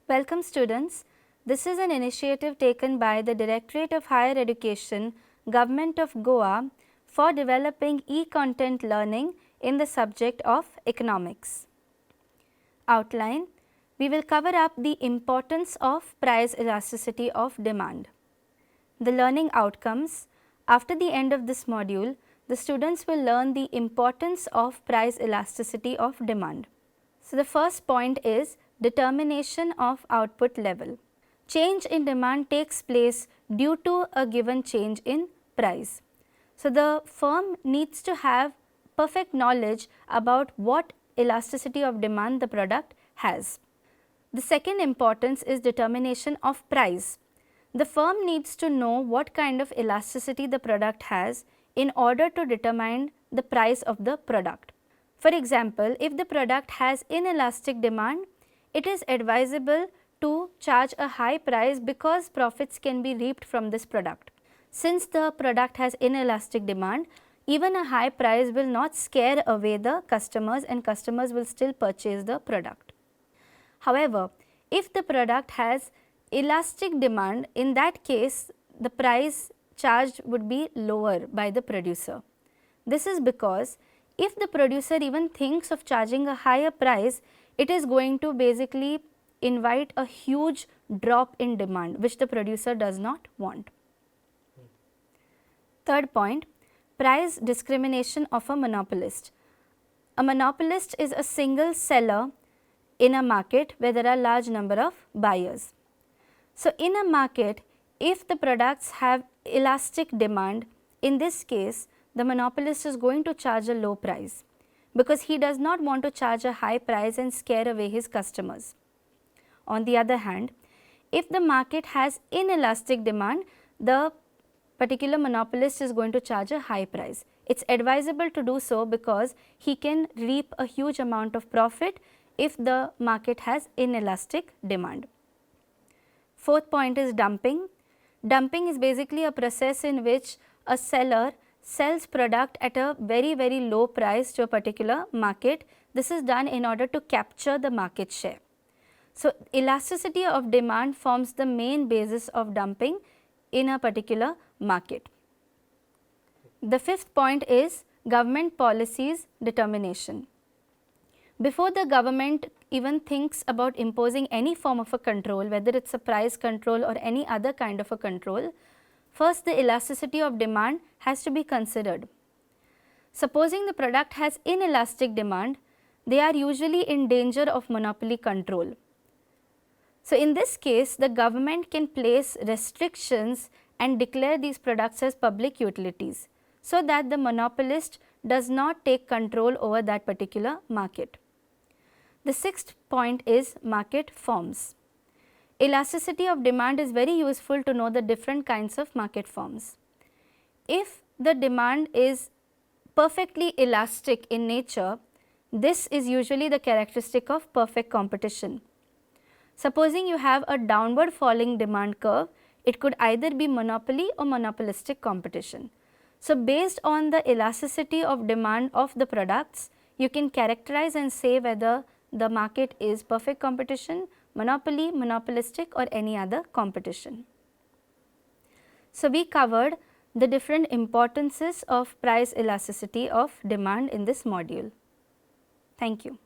Welcome students. This is an initiative taken by the Directorate of Higher Education, Government of Goa for developing e-content learning in the subject of economics. Outline: we will cover up the importance of price elasticity of demand. The learning outcomes: after the end of this module, the students will learn the importance of price elasticity of demand. So, the first point is determination of output level. Change in demand takes place due to a given change in price. So, the firm needs to have perfect knowledge about what elasticity of demand the product has. The second importance is determination of price. The firm needs to know what kind of elasticity the product has in order to determine the price of the product. For example, if the product has inelastic demand, it is advisable to charge a high price because profits can be reaped from this product. Since the product has inelastic demand, even a high price will not scare away the customers and customers will still purchase the product. However, if the product has elastic demand, in that case the price charged would be lower by the producer. This is because if the producer even thinks of charging a higher price, it is going to basically invite a huge drop in demand, which the producer does not want. Third point, price discrimination of a monopolist. A monopolist is a single seller in a market where there are large number of buyers. So, in a market, if the products have elastic demand, in this case the monopolist is going to charge a low price because he does not want to charge a high price and scare away his customers. On the other hand, if the market has inelastic demand, the particular monopolist is going to charge a high price. It is advisable to do so because he can reap a huge amount of profit if the market has inelastic demand. Fourth point is dumping. Dumping is basically a process in which a seller sells product at a very low price to a particular market. This is done in order to capture the market share. So, elasticity of demand forms the main basis of dumping in a particular market. The fifth point is government policies determination. Before the government even thinks about imposing any form of a control, whether it is a price control or any other kind of a control, first the elasticity of demand has to be considered. Supposing the product has inelastic demand, they are usually in danger of monopoly control. So, in this case the government can place restrictions and declare these products as public utilities, so that the monopolist does not take control over that particular market. The sixth point is market forms. Elasticity of demand is very useful to know the different kinds of market forms. If the demand is perfectly elastic in nature, this is usually the characteristic of perfect competition. Supposing you have a downward falling demand curve, it could either be monopoly or monopolistic competition. So, based on the elasticity of demand of the products, you can characterize and say whether the market is perfect competition, monopoly, monopolistic or any other competition. So, we covered the different importances of price elasticity of demand in this module. Thank you.